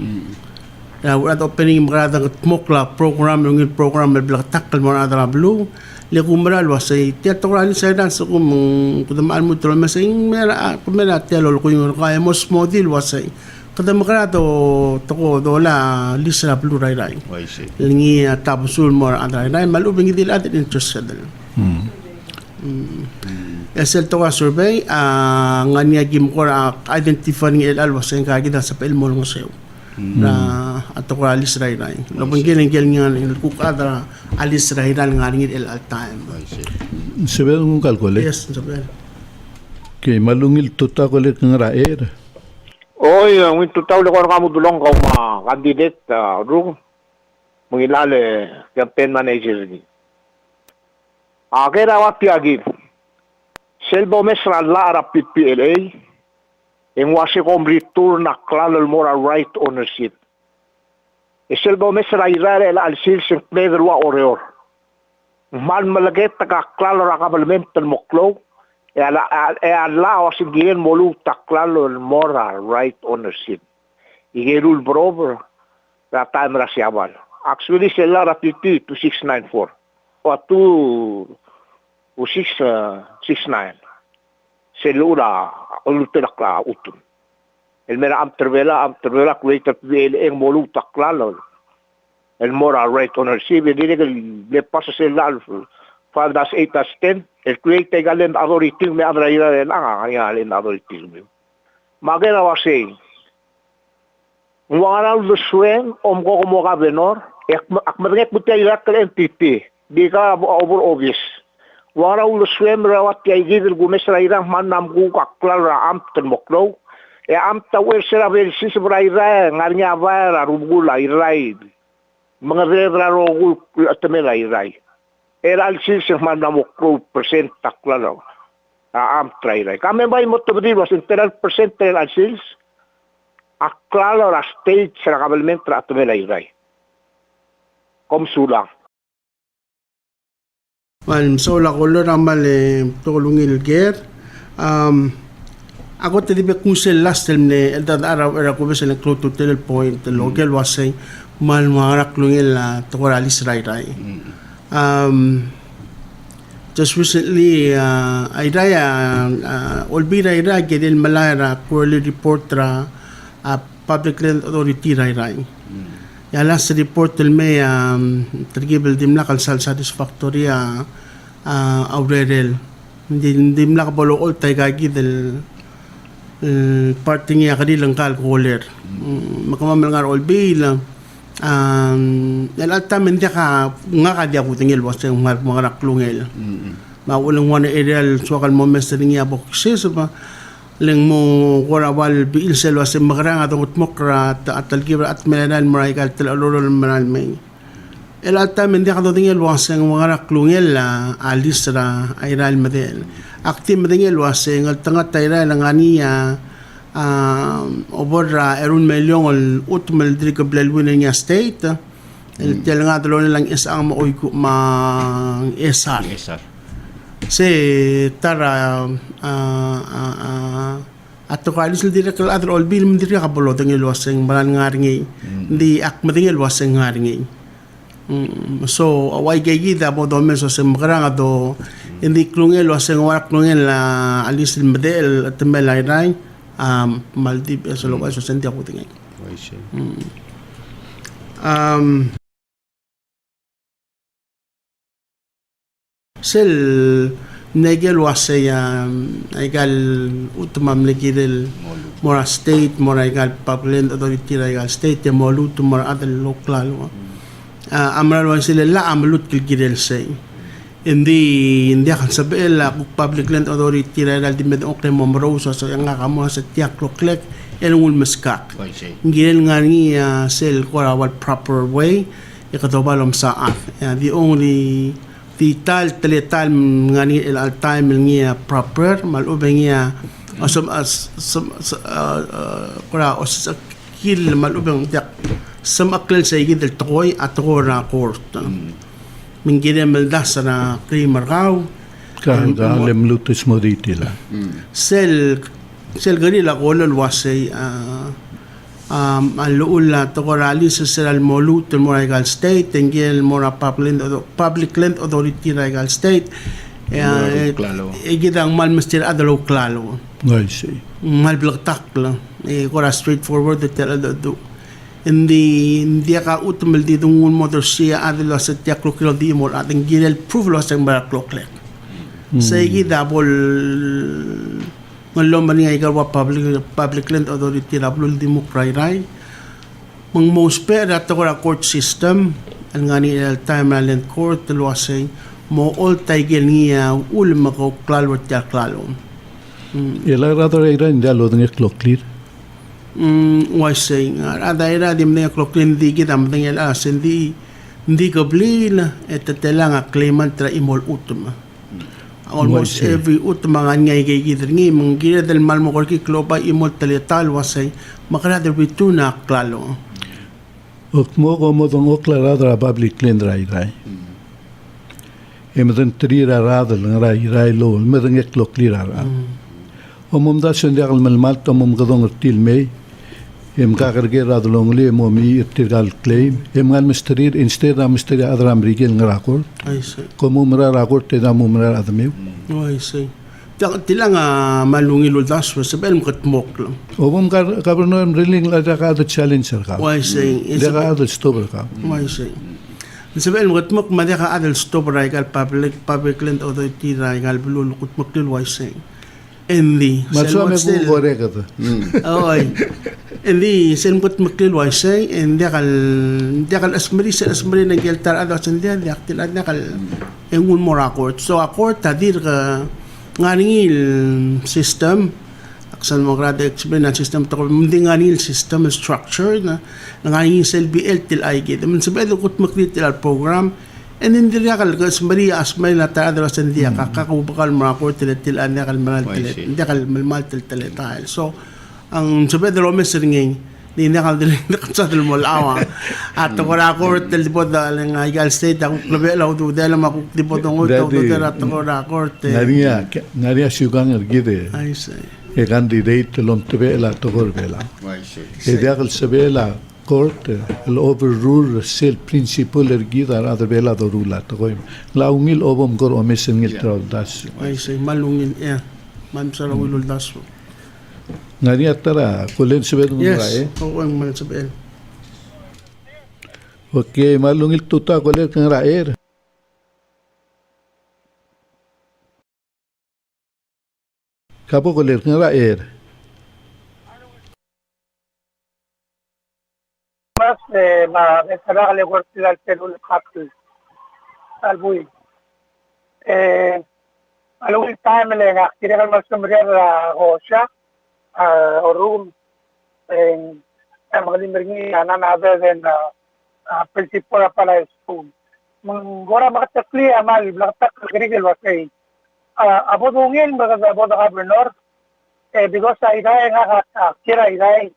Speaker 2: at opening mga mokla program yung program blak takal mo na blue le kumral wasay teatrali sa dan so kung kudamaan mo tuloy masing mera telo ko yung kaya mo model wasay kada makrato to dola lisra blue ray lingi tabusul mo adra ray malubing idil at interested esel to survey nganya gim ko identifying el wasay kagida sa pelmo ng sayo na ato ko alis ray no bangin nga kukadra alis ray nga ngit el time
Speaker 3: Sebel ng kalkole
Speaker 2: yes sebel
Speaker 3: que malungil tota ko lek ng raer
Speaker 4: Oy, ang tutaw le ko kamo dulong ko ma candidate ru mangilale campaign manager ni. Agera wa piagi. Selbo mesra la ara PPLA en wasi kom return na klalol moral right ownership. Selbo mesra irare el alsil sing pleder wa oreor. Man malaget taka klalol akabalmental moklo. E ala wasin giren molu taklalol moral right ownership. Igerul brover na time rasyabal. Actually sila rapiti 2694 o 2669. Selura ulutulak la utun. El mera am tervela creator el molu taklalol. El moral right ownership hindi le pasa sila 5-8-10 el create galen authority me adra ira la nga len authority me magena wase wala lu suen ko mo ka benor ak madrek buti ira ka entity di ka over obvious wala lu suen rawat kay gidel gumesra ira man nam ku ka klara am ten moklo am ta wer sera vel sis bra ira ngarnya va rubula ira mga redra ro atmela ira el alsil se manda mo % taklalo am try kami ba mo to was integral % el alsil aklalo la stage sa kabalment tra atmela iray kom sula
Speaker 2: man so la color amal tolungil ger ako te dibe kusel last time ne el ara era ko besel close to the point local wasay mal marak lungil to koralis ray just recently Olbira ira gedel malara quarterly report ra public land authority ray ya last report me tergibel dimla kal satisfactory aurel dimla ka bolo all tay gagi del parting ya kadilang kalkuler makamamal nga Olbira Nalatamin dia ka nga ka dia ko tingil was yung mga naklungel. Maulang wana aerial suakal mo mestre niya boksis ba leng mo korawal biil sel was magrang atong utmokra at talgibra at menan maray kal talalolo manal may. Nalatamin dia ka tingil was yung mga naklungel alis ra aerial madel. Aktim tingil was yung tanga tayra langania obra erun milyong utmal diri ka blalwin niya state el nga dalo nilang isa ang maoy ko mang esar se tara ato ka alis diri ka adro all bil diri ka bolo tang ilwaseng maran ngaringi di ak matingil waseng ngaringi so away gayida mo do men so se magrang ato hindi klungel waseng warak klungel alis medel at melay Maldip sa lokal so senti ako tingin. Sel negel wase aigal utumam legidel mora state mora aigal public authority aigal state molu tumor adal lokal amral wan sila la amlut kilgidel say hindi akan sabihin kung public land authority na dahil di medyo okay mo marosa sa nga kamo sa tiyak loklek elungul maskak ngilin nga ni sel korawal proper way ikatobalom saan the only the tal nga ni al time niya proper malubay niya kora os kil malubay tiyak samaklan sa igid tokoy at na court minggirem meldas na krimer raw
Speaker 3: Kahanga lemlutis mo dito la.
Speaker 2: Sel ganila ko lulwasay aluul na tokorali sa Seral Molut mo Regal State tenggel mo na public land authority Regal State igidang malmastir adalo klalo
Speaker 3: I see.
Speaker 2: malblagtak lang kora straightforward do hindi ka utumal dito ngun motor siya adalo sa tiyak kilo di mo ating ginel proof lo sa barakloklet sa igidabol ngalom man nga ikaw public land authority rablul di mo kray mang most per ato ko court system ang nga ni time na land court luwasay mo all taigel niya ulma ko klalo at klalo
Speaker 3: Ela rato ira hindi alo ng clear.
Speaker 2: Was saying ada ira dim na kloklin di kita mtengel hindi ka blila et telang claimant tra imol utma almost every utma nga ngay gigidr ngi manggira del mal mo korki klopa imol talital wasay makarader bituna klalo
Speaker 3: Mo como don oklarado a public land rai Emedan trira radal rai lo medan clear ara Omum da sendial malmal tomum gadong tilmei kakar radlong le momi irtigal claim ngal mistrir instead of mistrir adram rigel ngrakor
Speaker 2: I see
Speaker 3: como mra rakor te da mumra admeu
Speaker 2: I see tilang malungi luldas was bel mkatmok lang
Speaker 3: Omum kabrno rilling la da ka challenger ka
Speaker 2: I see
Speaker 3: da ka da stopper ka
Speaker 2: I see Isabel mkatmok madaka adal stop raigal public land authority raigal bulul kutmok lil wise Hindi.
Speaker 3: Matso me ko gore ka to.
Speaker 2: Oy. Hindi selmot maklil wa say hindi kal asmari ng geltar ado sandi di aktil adna kal engun mora court. So a court tadir ka nganingil system aksan mo grade explain ang system to hindi nganingil system structure na nganingil sel BL til ay gid. Man sabi do kut maklit til program and then diriya kal asmari asmay na ta ado sandi kakakubakal mora court til adna kal mal til hindi kal mal til tal. So ang sabi de Romes ringing di nakal din sa mo lawa at ko ra ko tel tipo da lang Regal State ako klabe law do dela makuk tipo tong to dera to ra ko
Speaker 3: Naria sugang ergide
Speaker 2: ay say
Speaker 3: e candidate lom tebe la to gorbela e diakal sabela court el overrule sel principle ergida ra bela do rula to goim la ungil obom gor omesengil traudas
Speaker 2: ay say malungin man sa ulul das
Speaker 3: Naria tara kulen sabi ng
Speaker 2: yes oo ang man sabi
Speaker 3: Okay, malungil tuta kulen kang raer Kapo kulen kang raer
Speaker 5: buenas, estará le guarda el celular capital. Salvo. A long time le akira kal masumriya Gosha or room and magalimbergi another than principal pala school. Gora makatakli amal blaktak grigel wasay. Abo dungin baga abo da governor because I nga akira iday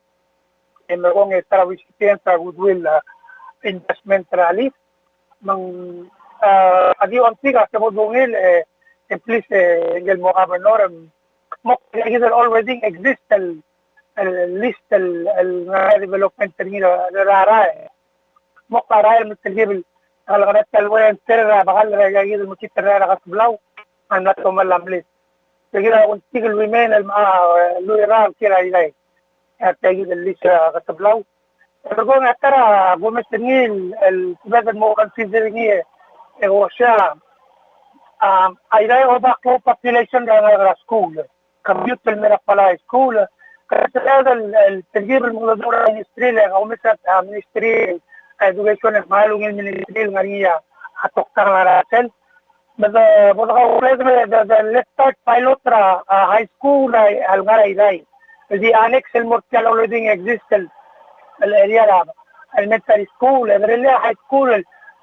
Speaker 5: and magong extra recipient sa goodwill investment rally mang agi on siga sa dungil please engel mo governor mo already exist el list el development termino rara mo para el tergibil algarat talwen terra bagal gagid mo terra kasblaw an nato malamlis kaya on sigil women el luira kira ilay at gagid el list kasblaw pero kung atara gumestengil el better mo considering o siya ay oba ko population ng school commute mera pala school kasi el tergib الموضوع ministry le o misat ministry education ng malungin ministry ngariya atoktar na rasen but let's start pilot high school al ngaray the annex el mortal already exist el area elementary school el high school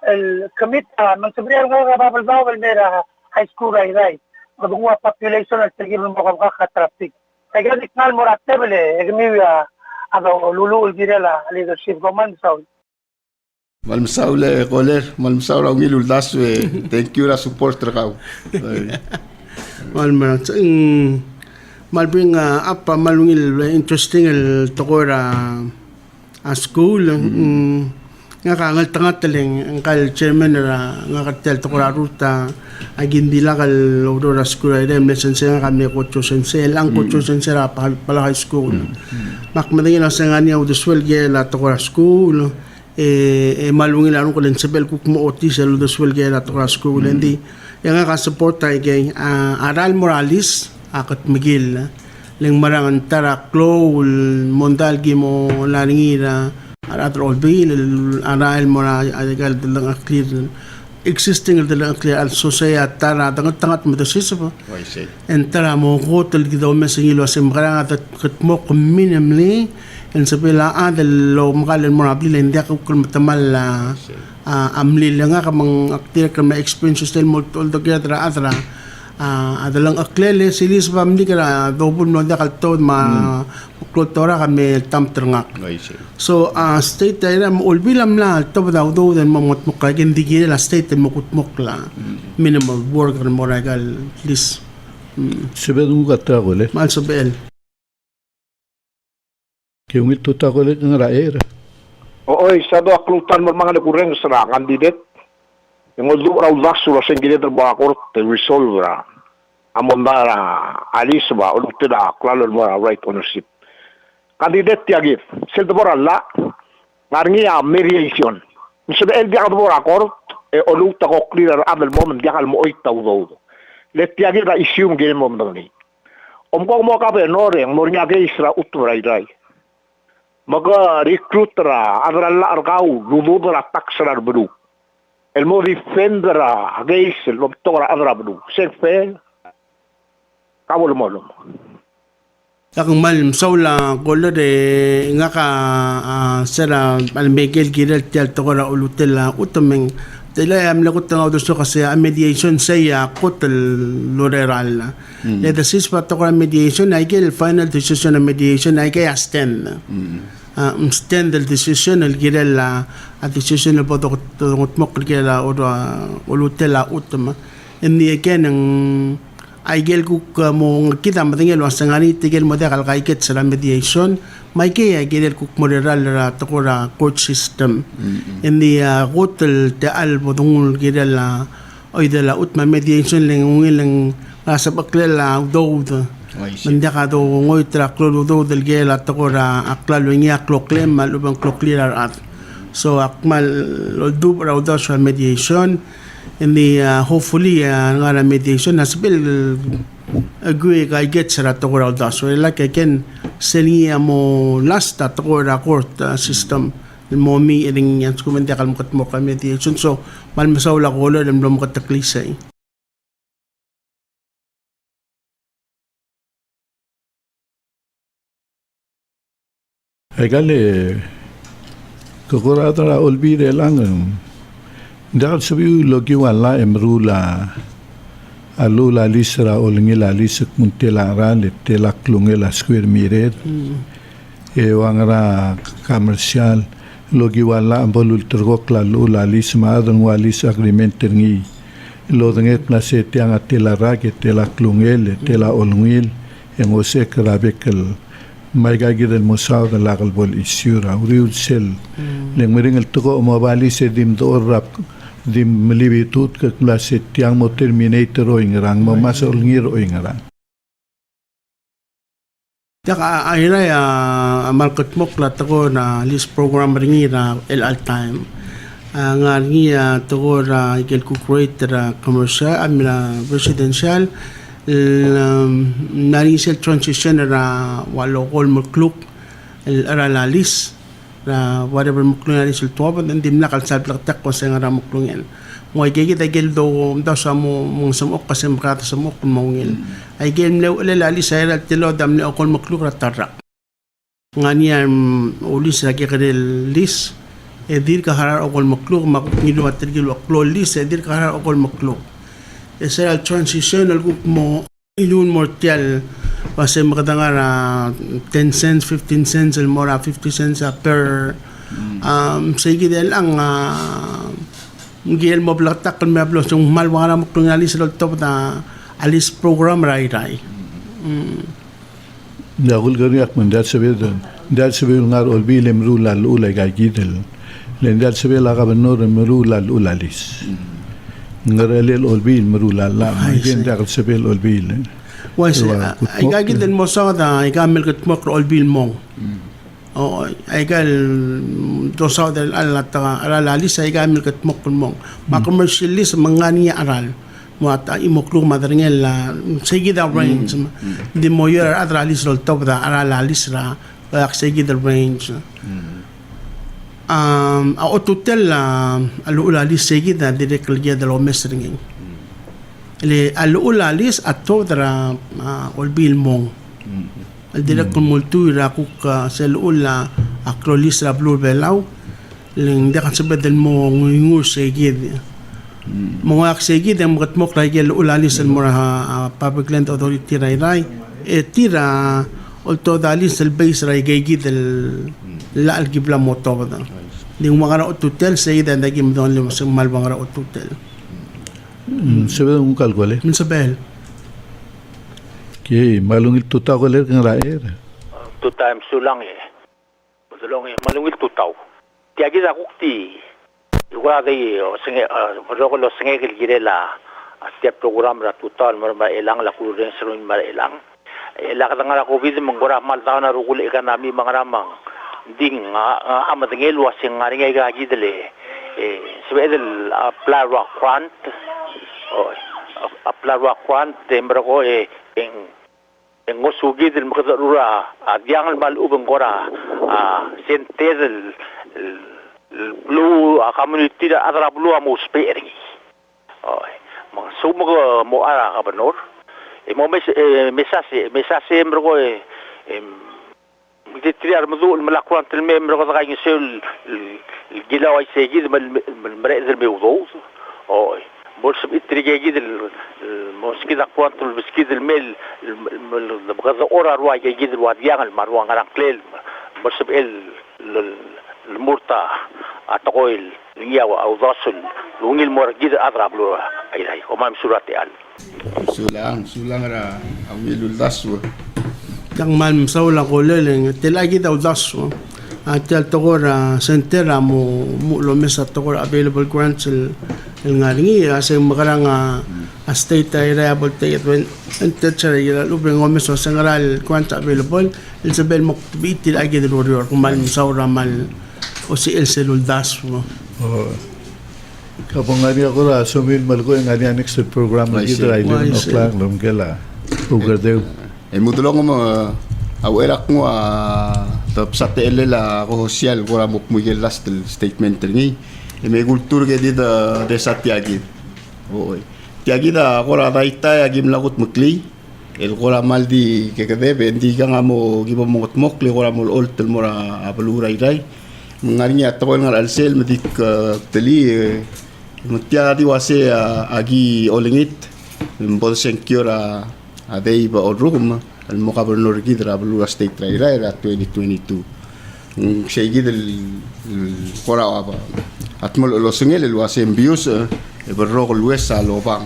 Speaker 5: الكميت من سبريل غير باب الباول ميرا هاي سكول راي مجموعة population التجيب المقابقة خطرتك فجأة كنا المرتب اللي يجمع هذا لولو الجيرلا leadership government سوي
Speaker 1: Malmsaule koler, malmsaura ngilul daswe. Thank you la support rakaw.
Speaker 2: Malbring apa malungil interesting el tokora a school nga kangal tangataleng ang kal chairman na nga katel tokora ruta agin bila kal odora school ay dem lesson sa kami kocho sense lang kocho sense ra pala high school makmadingin sa nga niya uduswel gela tokora school malungil anong kulen sebel kuk mo otis el uduswel gela tokora school hindi yang nga ka-support ay kay Aral Morales akot Miguel leng marang antara Claw Mondal gimo laningira at all bill Aral Morales agal dalang clear existing dalang clear al society tara tangat mo desis po entara mo hotel gidaw mesingilo sa marang at mo minimally en sabela adal lo makalen mo abli hindi ako kulmatamal amli lang nga kamang aktir ka may experience still mo altogether atra adalang aklele silis pamli ka double no da kaltod ma klotora kami tamtrangak so state tayo mo ulbilam la to daw do den mamot mo ka hindi gila state mo kutmok la minimum worker mo regal please
Speaker 3: sebelum kata gole
Speaker 2: mal sobel
Speaker 3: que un ito gole ng raera
Speaker 6: Oy, sa do aklutan mo mga nakureng sa kandidat. Yung ulo raw lakso sa kandidat ba court to resolve ra. Amon ba alis ba ulo tida klalo mo right ownership. Kandidat tiagif. Sel do la ngarngi mediation. Miso el dia do court e ulo ta ko clear abel moment dia kal mo oitaw do. Let tiagif ra issue game mo ndoni. Ko mo ka be noreng nornya ge isra utray rai. Mag-recruit ra, adral argaw, lulod ra taksar bedu. El mo defender ra, guys, lobto ra adra bedu. Sekfe, kawal mo lom.
Speaker 2: Akong mal saula kolo de nga ka sera almegel giral tel tokora ulutela utomeng tela am lakot nga udusto kasi mediation saya kotel loreral le desis pa tokora mediation ay gel final decision of mediation ay kay stand stand the decision el giral a decision el boto mok gela ulutela utoma inni again ang ay gel kuk mo kita matingel wasangani tigel mo dakal kaiket sa mediation may kaya ay gel kuk moderal ra tokora court system inni hotel te albo dungul gel oy dela utma mediation leng sa baklela dowd mandaka do ngoy tra klolo do del gel tokora aklalo ngia kloklem malubang kloklirar at so akmal do ra do sa mediation in the hopefully nga mediation as bill agree I get sa to go so like again seni mo last at court system momi iring yan so kumendi akal mukat mo kami mediation so mal masaw la ko lo dem lo mukat taklisay
Speaker 3: Ay gali, kukurata na olbire lang. Dahil sabi logi wala emrula alula lisra olngila lisak muntela le telak lungela square miret. E wangara komersial logi wala ambolul tergok la lula lis maadon walis agreement ngi lo denget na se tiang atela rake telak lungel tela olngil engose krabekel may gagi del musaw da lakal bol isyura uriud sel leng meringal tuko umabali se dim do rap dim melibitut ke klase tiang mo terminator o ingrang mamasol ngir o ingrang
Speaker 2: Taka ahiray market mo klat ako na list program ringi na LL time nga ringi to na ikel ku create na commercial amina residential narisel transition na walo kol makluk aralalis na whatever makluk narisel to but ndim na kalsal plaktak ko sa nga maklungen mo gigi tagil do sa mo mong samok kasi makata sa mo kun mongil ay gel lew lalalis sa ral tilo dam ne kol makluk ratarak nga niya ulis lagi kadel lis edir ka harar kol makluk makungilo at tigil waklo lis edir ka harar kol makluk Esa transition alguk mo ilun mortial kasi makadangara 10 cents 15 cents al mora 50 cents per sige del ang ngil mo blaktak kan mablo sung malwara mo kung alis lo top na alis program rai
Speaker 3: Dagul gariak man dat sabi ngar olbi lemru la lula gagidel len dat sabi la kabanor meru la ulalis ngarelel olbil merula la gen dagal sebel olbil
Speaker 2: was ay gagid den mo sa da ay gamel ket mo olbil mong o ay gal do sa del alata alali sa ay gamel ket mo kun mong ma commercialis mangani aral mo at imoklu madarngel la sige da range di mo yer adralis rol top da alalalis ra ak sige da range a otutel alulalis segi da direct lgia de lo mestringing le alulalis atto dra olbil mong al direct multu ra kuk selula akrolis ra blue belau ling de kan sebedel mo ngur segi mo ak segi de mo katmok ra gel ulalis al mora public land authority rai tira olto dalis al base ra gegi del la algibla moto da di umangara hotel sayida ndagi mdon le mal bangara hotel
Speaker 3: sebe un kalgole
Speaker 2: min sabel
Speaker 3: ke malungil tuta ko ler ngra era
Speaker 4: 2 times sulang malungil tutaw tiagi da kukti igura dai singe roko lo singe gilgirela step program ra tutal marma elang la kuren serun mar elang ela kadangara covid mangora mal tauna rugul ekanami mangaramang ding amadengel wasing ngaringa gagidele sebedel aplarwa kwant tembro en ngosugidel makadurura adyang mal ubang gora sentel blue community da adra blue mo spering mga sumog mo ara kabanor mo mesase mbro تري أرمضو الملاكوان تلمي مرقض غاي يسوي الجلاوي سيجيد المرأة الموضوع أوه بولش بيتري جيد المسكيد أقوان المسكيد الميل بغض أورا رواي جيد الواديان المروان غران قليل بولش بيل المورتا أتقويل نياو أو ضاسل لوني المورجيد أضرب له أي وما مسوراتي al
Speaker 1: sulang ra awilul daswa
Speaker 2: yang man saula ko leleng telagi daw daso at tagora center mo lo mesa tagora available grants el ngaringi asa makarang state reliable take when teacher ila lubeng o meso sangaral grants available el sabel mo bitil agi del warrior kumal saura mal o si el selul daso
Speaker 3: kapag nga niya ko ra sumil malko nga niya next program na ito ay din o'clock lum kela ugar dew
Speaker 1: mudulong mo erak mo tap sa tele la ko social ko ra mo mugel last statement ni may kultur ke di da de sa tiagi oi tiagi da ko ra daita agim lagut mukli el ko ra mal di ke debe di ka nga mo gibo mo mokli ko ra mo oltel mo ra abalura irai ngarinya to ngal alsel medik teli mutia di wase agi olingit mbol senkura adei ba odrum al mukabernur gidra balura state raira 2022 shay gid el qora aba atmol lo singel el wase ambius e berro el wesa lo bang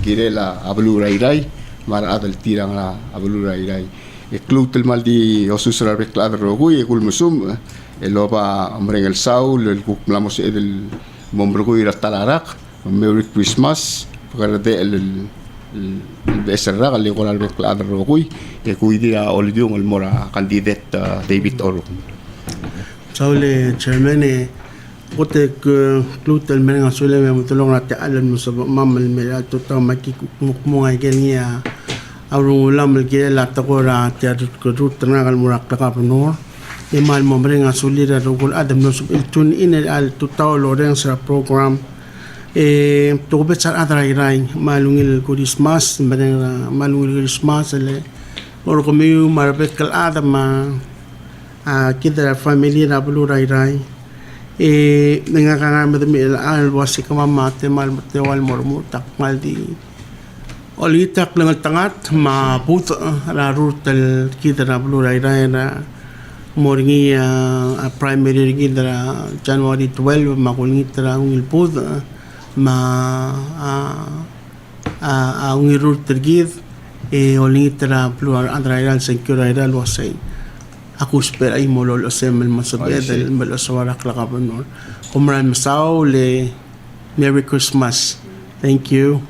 Speaker 1: girela abalura irai mar adal tirang la abalura irai e club el maldi osusra recladro rogui e kul musum el loba amreng el saul el kuk lamos el mombrugui ratalarak merry christmas para de el besarra ali ko al recladro rogui e kuidia olidium el mora candidat David Oro
Speaker 2: saule chairman Ote ke klutel menga sule me mutolong rate alan musab mamal me to ta maki mo ay genia awrung ulam ke la takora te ko rut nagal murak ta kapno imal mo menga sule ra rugul adam no sub tun in al to ta loren sa program to besar adrai rai malungil Christmas menga malungil Christmas le or ko me marbet kal adam kidra family na bulu rai nangakanga madami al wasi kamamate mal matewal mormo takmal di olitak lang tangat ma puto la rutal kidra blu rai na morngi primary kidra January 12 makulingi tra ungil pud ma ungil rutal gid olingi tra blu andrai ran secure rai wasi aku spera ay molol assemble masabed el malaswara klakaban no kumran masaw le Merry Christmas. Thank you.